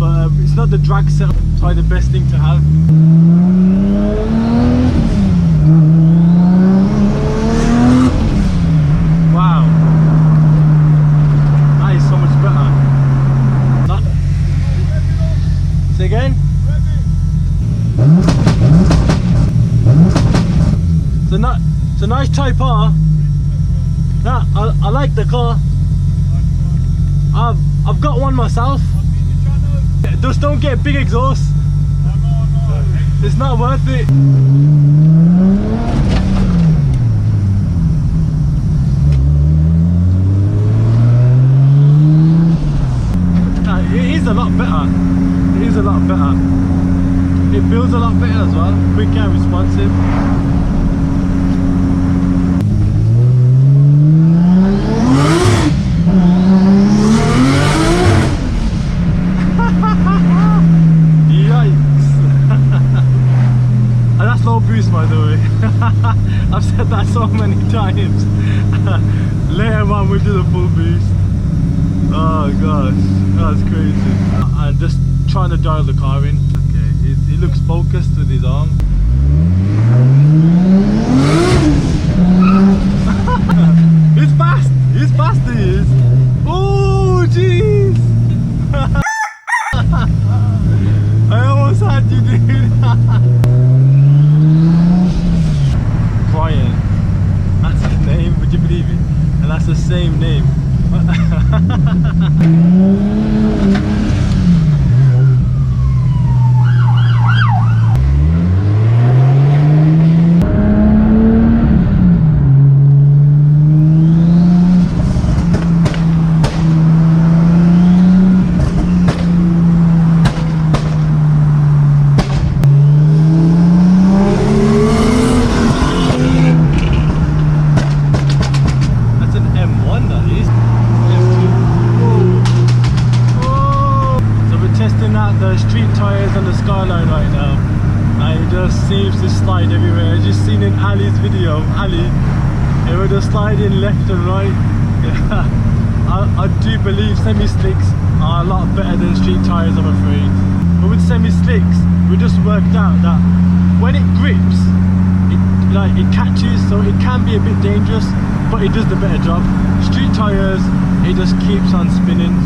but it's not the drag setup. It's probably the best thing to have. Wow, that is so much better. Say again? It's a nice Type R. Nah, I like the car. I've got one myself. Just don't get big exhaust. It's not worth it. It is a lot better. It is a lot better. It feels a lot better as well. Quick and responsive. By the way, I've said that so many times. Later on we'll do the full boost. Oh gosh, that's crazy. I'm just trying to dial the car in. Okay, he looks focused with his arm. He's fast, he is. Oh jeez. I almost had you, dude. Brian, that's his name, would you believe it? And that's the same name. The street tyres on the Skyline right now, and it just seems to slide everywhere. I just seen in Ali's video, it would just sliding left and right. Yeah. I do believe semi-slicks are a lot better than street tyres, I'm afraid. But with semi-slicks, we just worked out that when it grips, it catches, so it can be a bit dangerous, but it does the better job. Street tyres, it just keeps on spinning.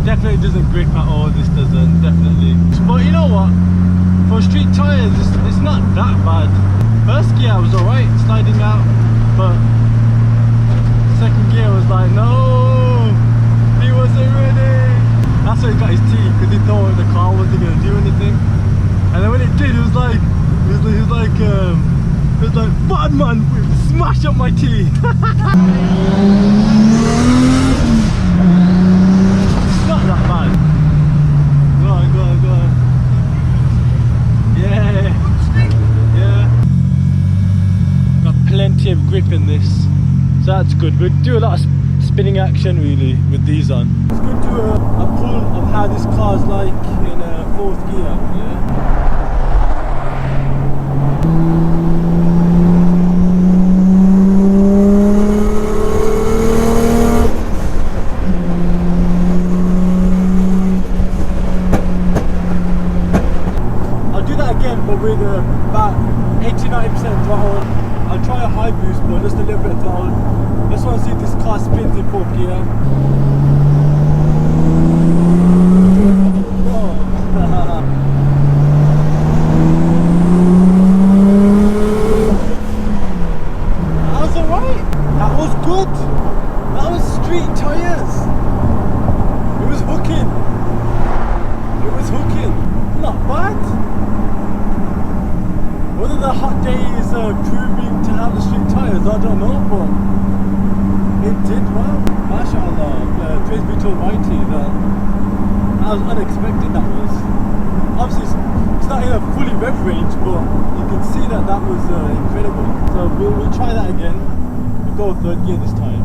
Definitely doesn't grip at all, this doesn't, definitely. But you know what, for street tyres it's not that bad. First gear I was alright, sliding out, but second gear was like, no, he wasn't ready. That's why he got his T, because he thought the car wasn't going to do anything. And then when it did, it was like bad man, smash up my T. It's not that bad. Go on. Yeah. Got plenty of grip in this, so that's good. We'll do a lot of spinning action really with these on. Let's go do a pull of how this car's like in fourth gear. Yeah. But with about 80-90% throttle. I'll try a high boost, but just a little bit of throttle. Just want to see if this car spins in fourth gear. That was alright. That was good. That was street tyres. It was hooking. Not bad. Whether the hot day is proving to have the street tyres, I don't know, but it did well. MashaAllah, praise be to Almighty. That was unexpected, that was. Obviously it's not in a fully rev range, but you can see that was incredible. So we'll try that again. We'll go third gear this time.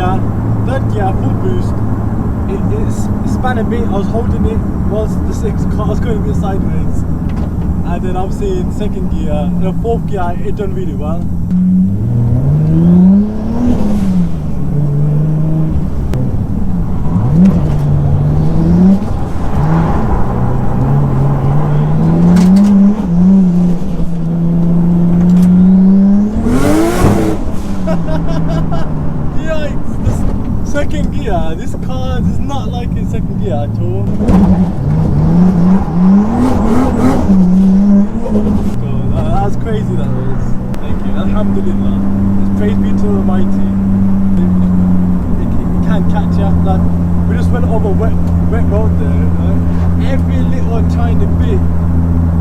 gear, third gear, full boost. It span a bit. I was holding it whilst the sixth car was going a bit sideways, and then obviously in second gear, the fourth gear, it done really well. Second gear, this car does not like in second gear at all. God, that's crazy, that is. Thank you. Alhamdulillah. Just praise be to Almighty. It can't catch you. Like, we just went over wet road there. Right? Every little tiny bit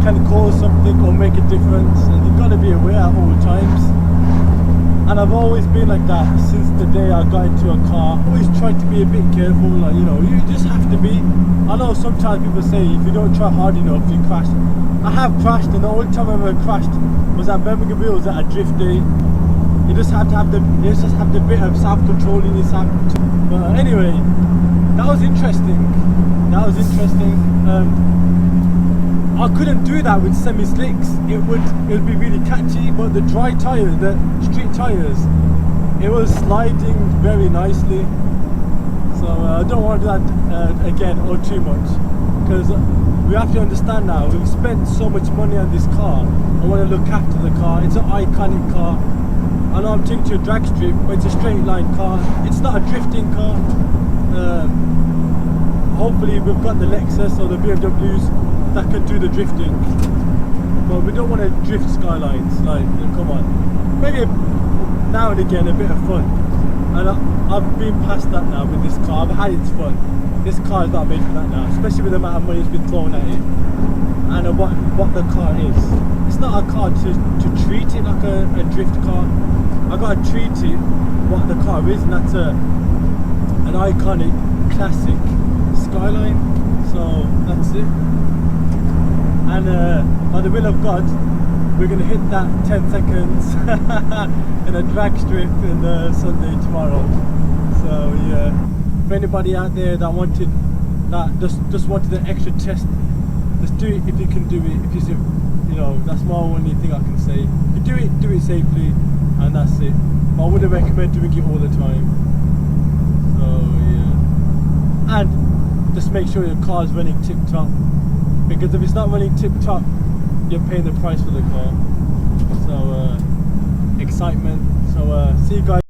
can cause something or make a difference, and you've got to be aware at all times. And I've always been like that since the day I got into a car. I always tried to be a bit careful, like, you know, you just have to be. I know sometimes people say if you don't try hard enough, you crash. I have crashed, and the only time I ever crashed was at Birmingham Wheels at a drift day. You just have to have the bit of self-control in yourself. But anyway, that was interesting. That was interesting. I couldn't do that with semi-slicks. It would be really catchy, but the dry tyre, the street tyres, it was sliding very nicely. So I don't want to do that again or too much, because we have to understand now, we've spent so much money on this car. I want to look after the car. It's an iconic car. I know I'm taking to a drag strip, but it's a straight line car. It's not a drifting car. Hopefully we've got the Lexus or the BMWs that can do the drifting, but we don't want to drift skylines. Like, come on, maybe now and again a bit of fun, and I've been past that now with this car. I've had its fun. This car is not made for that now, especially with the amount of money it's been thrown at it, and what the car is. It's not a car to treat it like a drift car. I got to treat it what the car is, and that's an iconic classic skyline. So that's it. And by the will of God, we're going to hit that 10 seconds in a drag strip in Sunday tomorrow. So yeah, for anybody out there that wanted that, just wanted an extra test, just do it if you can do it. If you know, that's my only thing I can say. If you do it safely, and that's it. But I wouldn't recommend doing it all the time. So yeah, and just make sure your car is running tip top. Because if it's not running tip top, you're paying the price for the car. So excitement. So see you guys.